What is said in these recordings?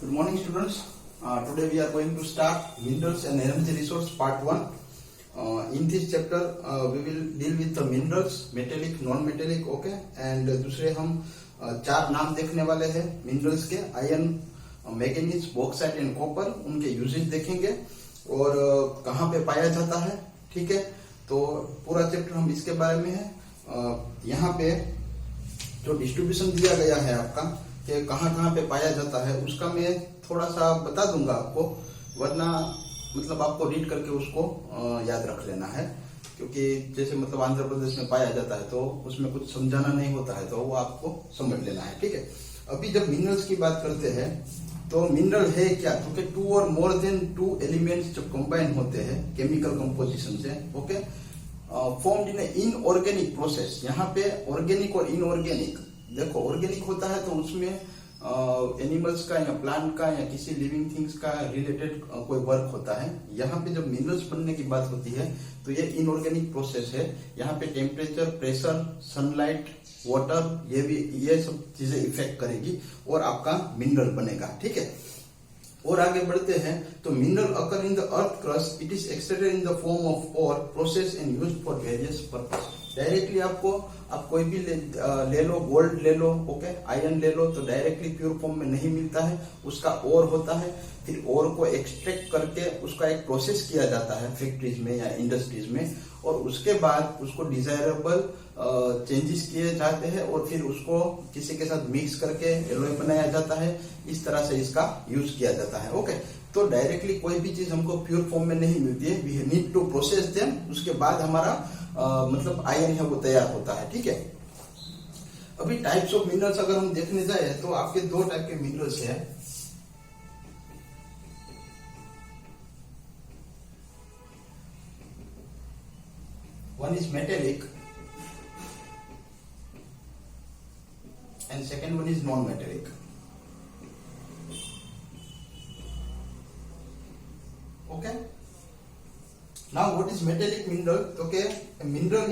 Good morning, students. Today we are going to start Minerals and Energy Resource Part 1. In this chapter, we will deal with the minerals, metallic, non-metallic, okay. And दूसरे हम चार नाम देखने वाले हैं minerals के, iron, manganese, bauxite and copper, उनके usage देखेंगे और कहाँ पे पाया जाता है, ठीक है। तो पूरा चैप्टर हम इसके बारे में है। यहाँ पे जो डिस्ट्रीब्यूशन दिया गया है आपका कि कहाँ पे पाया जाता है, उसका मैं थोड़ा सा बता दूंगा आपको, वरना मतलब आपको रीड करके उसको याद रख लेना है, क्योंकि जैसे मतलब आंध्र प्रदेश में पाया जाता है तो उसमें कुछ समझाना नहीं होता है, तो वो आपको समझ लेना है, ठीक है। अभी जब मिनरल्स की बात करते हैं तो मिनरल है क्या, तो कि टू और मोर देन टू एलिमेंट्स जब कंबाइन होते हैं केमिकल कंपोजिशन से, okay, formed in inorganic process. यहाँ पे ऑर्गेनिक और इनऑर्गेनिक, देखो ऑर्गेनिक होता है तो उसमें एनिमल्स का या प्लांट का या किसी लिविंग थिंग्स का रिलेटेड कोई वर्क होता है। यहाँ पे जब मिनरल्स बनने की बात होती है तो ये इनऑर्गेनिक प्रोसेस है। यहाँ पे टेम्परेचर, प्रेशर, सनलाइट, वाटर, ये सब चीजें इफेक्ट करेगी और आपका मिनरल बनेगा, ठीक है। और आगे बढ़ते हैं तो mineral occur in the earth crust, it is extracted in the form of ore, process and used for various purpose. Directly आप कोई भी ले लो, गोल्ड ले लो, ओके, आयरन ले लो, तो डायरेक्टली प्योर फॉर्म में नहीं मिलता है, उसका ओर होता है। फिर ओर को एक्सट्रैक्ट करके उसका एक प्रोसेस किया जाता है फैक्ट्रीज में या इंडस्ट्रीज में, और उसके बाद उसको डिजायरेबल चेंजेस किए जाते हैं और फिर उसको किसी के साथ मिक्स करके एलॉय बनाया जाता है। इस तरह से इसका यूज किया जाता है, ओके। तो डायरेक्टली कोई भी चीज हमको प्योर फॉर्म में नहीं मिलती है, we need to process them, उसके बाद हमारा मतलब आयन है वो तैयार होता है, ठीक है। अभी टाइप्स ऑफ मिनरल्स अगर हम देखने जाए तो आपके दो टाइप के मिनरल्स है। One is metallic and second one is non metallic, okay. Now what is metallic mineral? Okay, a mineral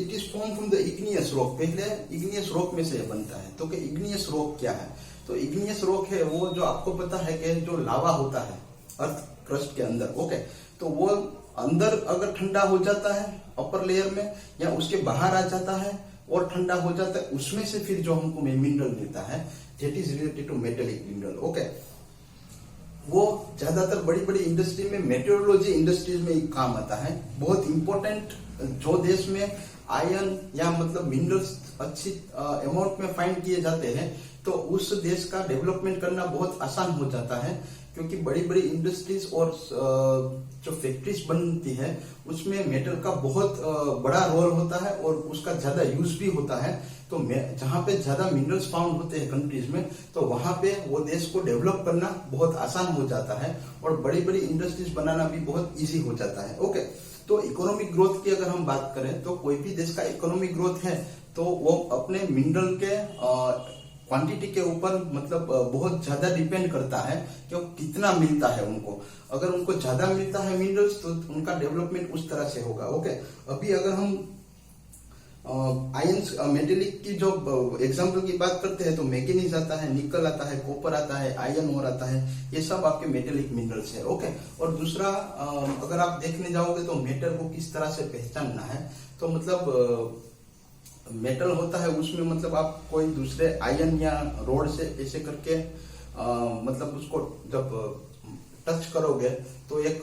it is formed from the igneous rock. पहले igneous rock में से बनता है। तो कि igneous rock क्या है? तो igneous rock है वो जो आपको पता है कि जो लावा होता है अर्थ क्रस्ट के अंदर, ओके, तो वो अंदर अगर ठंडा हो जाता है अपर लेयर में या उसके बाहर आ जाता है और ठंडा हो जाता है, उसमें से फिर जो हमको मिनरल मिलता है that is related to metallic mineral, okay. वो ज्यादातर बड़ी बड़ी इंडस्ट्री में, मेटेरोलॉजी इंडस्ट्रीज में काम आता है। बहुत इंपॉर्टेंट जो देश में आयरन या मतलब मिनरल्स अच्छी अमाउंट में फाइंड किए जाते हैं तो उस देश का डेवलपमेंट करना बहुत आसान हो जाता है, क्योंकि बड़ी बड़ी इंडस्ट्रीज और जो फैक्ट्रीज बनती है उसमें मेटल का बहुत बड़ा रोल होता है और उसका ज्यादा यूज भी होता है। तो जहां पे ज्यादा मिनरल्स फाउंड होते हैं कंट्रीज में, तो वहां पे वो देश को डेवलप करना बहुत आसान हो जाता है और बड़ी बड़ी इंडस्ट्रीज बनाना भी बहुत इजी हो जाता है, ओके। तो इकोनॉमिक ग्रोथ की अगर हम बात करें तो कोई भी देश का इकोनॉमिक ग्रोथ है तो वो अपने मिनरल के क्वांटिटी के ऊपर मतलब बहुत ज्यादा डिपेंड करता है कि कितना मिलता है उनको। अगर उनको ज्यादा मिलता है मिनरल्स तो उनका डेवलपमेंट उस तरह से होगा, ओके। अभी अगर हम आयंस मेटेलिक की जो एग्जांपल की बात करते हैं तो मैंगनीज आता है, निकल आता है, कॉपर आता है, आयरन ओर आता है, ये सब आपके मेटेलिक मिनरल्स है, ओके। और दूसरा अगर आप देखने जाओगे तो मेटल को किस तरह से पहचानना है, तो मतलब मेटल होता है उसमें मतलब आप कोई दूसरे आयन या रोड से ऐसे करके मतलब उसको जब टच करोगे तो एक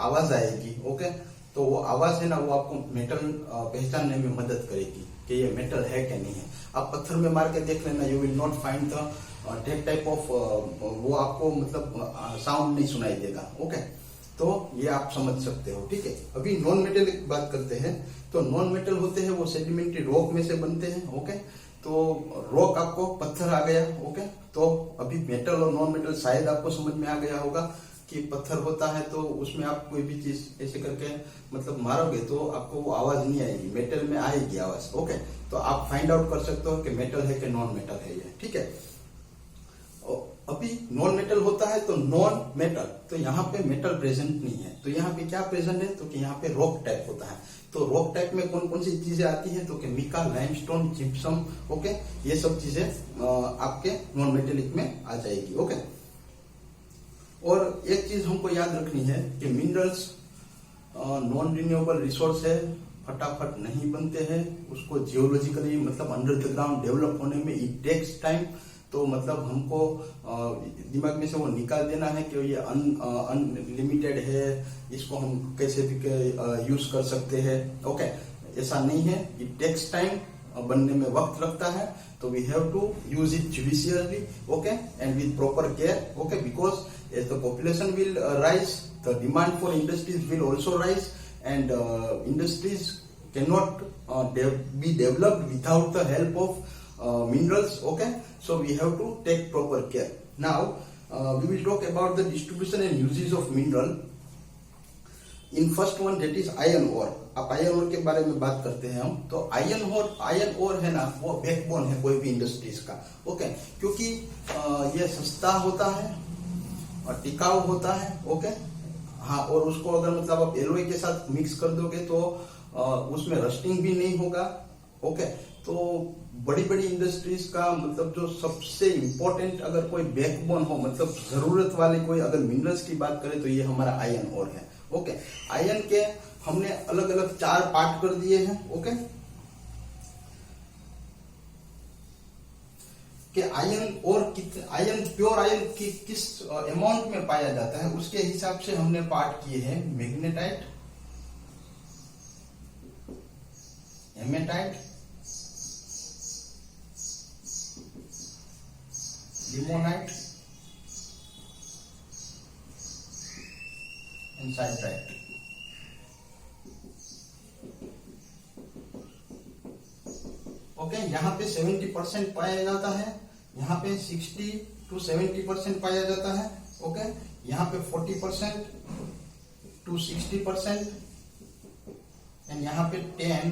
आवाज आएगी, ओके। तो वो आवाज है ना, वो आपको मेटल पहचानने में मदद करेगी कि ये मेटल है क्या नहीं है। आप पत्थर में मार के देख लेना, you will not find the that type of, वो आपको मतलब साउंड नहीं सुनाई देगा, ओके। तो ये आप समझ सकते हो, ठीक है। अभी नॉन मेटल की बात करते हैं तो नॉन मेटल होते हैं वो सेडिमेंट्री रॉक में से बनते हैं, ओके। तो रॉक आपको पत्थर आ गया, ओके। तो अभी मेटल और नॉन मेटल शायद आपको समझ में आ गया होगा कि पत्थर होता है तो उसमें आप कोई भी चीज ऐसे करके मतलब मारोगे तो आपको वो आवाज नहीं आएगी, मेटल में आएगी आवाज, ओके। तो आप फाइंड आउट कर सकते हो कि मेटल है कि नॉन मेटल है ये, ठीक है। अभी नॉन मेटल होता है तो नॉन मेटल, तो यहाँ पे मेटल प्रेजेंट नहीं है, तो यहाँ पे क्या प्रेजेंट है, तो कि यहाँ पे रॉक टाइप होता है। तो रॉक टाइप में कौन कौन सी चीजें आती है, तो कि मिका, लाइमस्टोन, जिप्सम, ओके, ये सब चीजें आपके नॉन मेटेलिक में आ जाएगी, ओके। और एक चीज हमको याद रखनी है कि मिनरल्स नॉन रिन्यूएबल रिसोर्स है, फटाफट नहीं बनते हैं, उसको जियोलॉजिकली मतलब अंडर द ग्राउंड डेवलप होने में इट टेक्स टाइम। तो मतलब हमको दिमाग में से वो निकाल देना है कि ये अनलिमिटेड है, इसको हम कैसे भी यूज कर सकते हैं। ओके, ऐसा नहीं है, इट टेक्स टाइम, बनने में वक्त लगता है। तो we have to use it judiciously, okay, and with proper care, okay, because as the population will rise, the demand for industries will also rise, and industries cannot be developed without the help of minerals. Okay, so we have to take proper care. Now we will talk about the distribution and uses of mineral. In first one, that is iron ore. अब iron ore के बारे में बात करते हैं हम। तो iron ore है ना, वो बैकबोन है कोई भी इंडस्ट्रीज का। ओके, क्योंकि ये सस्ता होता है और टिकाऊ होता है। ओके, हाँ, और उसको अगर मतलब आप एलॉय के साथ मिक्स कर दोगे तो उसमें रस्टिंग भी नहीं होगा। ओके, तो बड़ी बड़ी इंडस्ट्रीज का मतलब जो सबसे इंपॉर्टेंट अगर कोई बैकबोन हो, मतलब जरूरत वाले कोई अगर मिनरल्स की बात करें तो ये हमारा आयरन ओर है। ओके, आयरन के हमने अलग अलग 4 पार्ट कर दिए हैं। ओके, कि आयरन प्योर आयरन किस अमाउंट में पाया जाता है उसके हिसाब से हमने पार्ट किए हैं। Magnetite, hematite, limonite and siderite. Okay, यहाँ पे 70% पाया जाता है, यहाँ पे 60 to 70% पाया जाता है। ओके, यहाँ पे 40% to 60% एंड यहाँ पे 10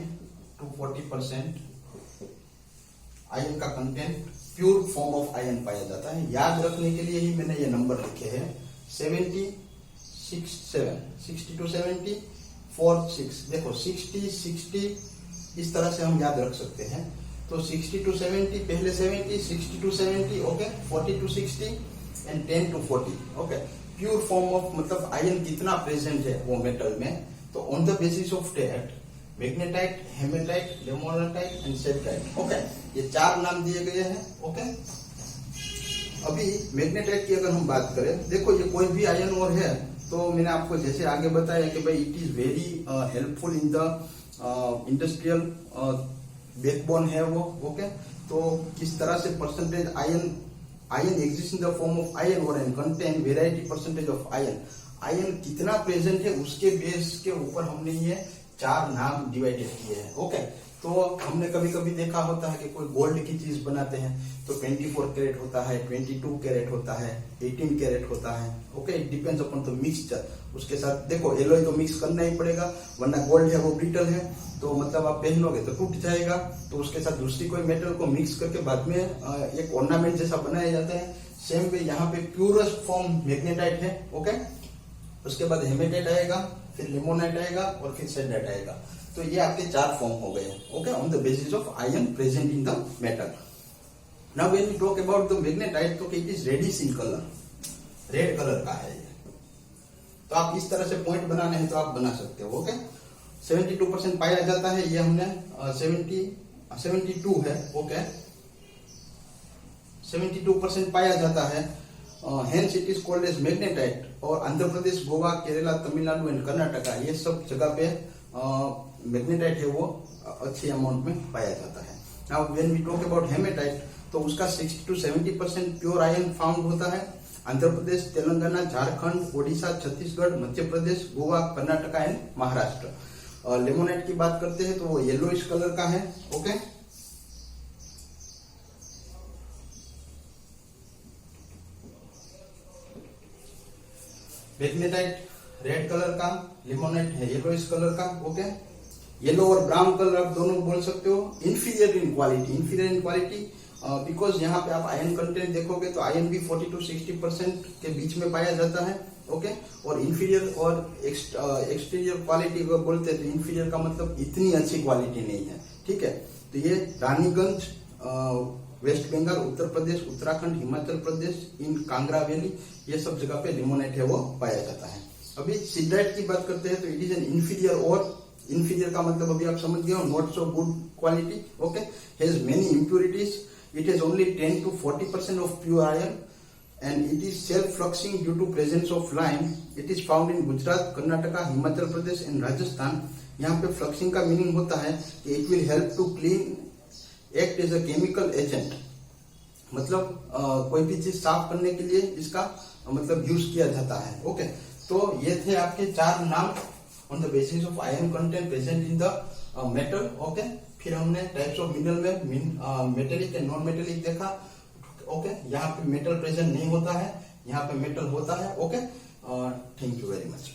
to 40% आयरन का content, pure form of iron पाया जाता है। याद रखने के लिए ही मैंने ये नंबर लिखे हैं 60 to 70 4 6। देखो 60 इस तरह से हम याद रख सकते हैं। तो 60 to 70, पहले 70, 60 to 70, okay, 40 to 60 and 10 to 40। Okay, pure form of मतलब आयरन कितना प्रेजेंट है वो मेटल में। तो on the basis of that magnetite, hematite, limonite and siderite. Okay, ये 4 नाम दिए गए हैं। ओके, अभी मैग्नेटाइट की अगर हम बात करें, देखो ये कोई भी आयरन ओर है तो मैंने आपको जैसे आगे बताया कि भाई it is very helpful in the industrial backbone है वो। ओके, तो किस तरह से percentage iron exist in the form of iron ore and contain variety percentage of iron कितना प्रेजेंट है उसके बेस के ऊपर हमने ये 4 नाम डिवाइडेड किए हैं। ओके, तो हमने कभी कभी देखा होता है कि कोई गोल्ड की चीज बनाते हैं तो 24 कैरेट होता है, 22 कैरेट होता है, 18 कैरेट होता है। Okay, it depends upon the mixture. उसके साथ देखो एलॉय तो मिक्स करना ही पड़ेगा, वरना गोल्ड है वो ब्रिटल है तो मतलब आप पहनोगे तो टूट जाएगा। तो उसके साथ दूसरी कोई मेटल को मिक्स करके बाद में एक ऑर्नामेंट जैसा बनाया जाता है। सेम वे यहाँ पे प्योरेस्ट फॉर्म मैग्नेटाइट है। ओके, उसके बाद हेमेटाइट आएगा, फिर लिमोनाइट आएगा और फिर सेडेनाइट आएगा। तो ये आपके 4 फॉर्म हो गए। Okay, on the basis of iron present in the metal. Now when we talk about the magnetite, तो it is reddish in colour, red colour का है ये। तो आप इस तरह से पॉइंट बनाने हैं तो आप बना सकते हो। ओके, 72% पाया जाता है, ये हमने 72 है। ओके, 72% पाया जाता है, hence it is called as magnetite. और आंध्र प्रदेश, गोवा, केरला, तमिलनाडु एंड कर्नाटका ये सब जगह पे मैग्नेटाइट है वो अच्छी अमाउंट में पाया जाता है। Now when we talk about hematite, तो उसका 60 to 70% प्योर आयरन फाउंड होता है आंध्र प्रदेश, तेलंगाना, झारखंड, ओडिशा, छत्तीसगढ़, मध्य प्रदेश, गोवा, कर्नाटका एंड महाराष्ट्र। लिमोनाइट की बात करते हैं तो वो येलोइश कलर का है। ओके, मैग्नेटाइट रेड कलर का, लिमोनाइट है येलोइश कलर का। ओके, येलो और ब्राउन कलर आप दोनों बोल सकते हो। इंफीरियर इन क्वालिटी बिकॉज यहाँ पे आप आयरन कंटेंट देखोगे तो आयरन भी 40 to 60% के बीच में पाया जाता है। ओके, और इंफीरियर और एक्सटीरियर क्वालिटी को बोलते हैं तो इंफीरियर का मतलब इतनी अच्छी क्वालिटी नहीं है। ठीक है, तो ये रानीगंज वेस्ट बंगाल, उत्तर प्रदेश, उत्तराखंड, हिमाचल प्रदेश, इन कांगड़ा वैली, ये सब जगह पे लिमोनेट है वो पाया जाता है। अभी सिडराइट की बात करते हैं तो इट इज एन इंफीरियर और इंफीरियर का मतलब अभी आप समझ गए हो, not so good quality, okay, has many impurities, it has only 10 to 40% of pure iron and it is self-fluxing due to presence of lime. It is found in Gujarat, Karnataka, Himachal Pradesh and Rajasthan. यहाँ पे fluxing का meaning होता है कि it will help to clean, act as a chemical agent, मतलब कोई भी चीज साफ करने के लिए इसका मतलब यूज किया जाता है। ओके, तो ये थे आपके 4 नाम on the basis of iron content present in the metal. Okay, फिर हमने टाइप्स ऑफ मिनरल में मेटेलिक एंड नॉन मेटेलिक देखा। ओके, यहाँ पे मेटल प्रेजेंट नहीं होता है, यहाँ पे मेटल होता है। Okay, thank you very much.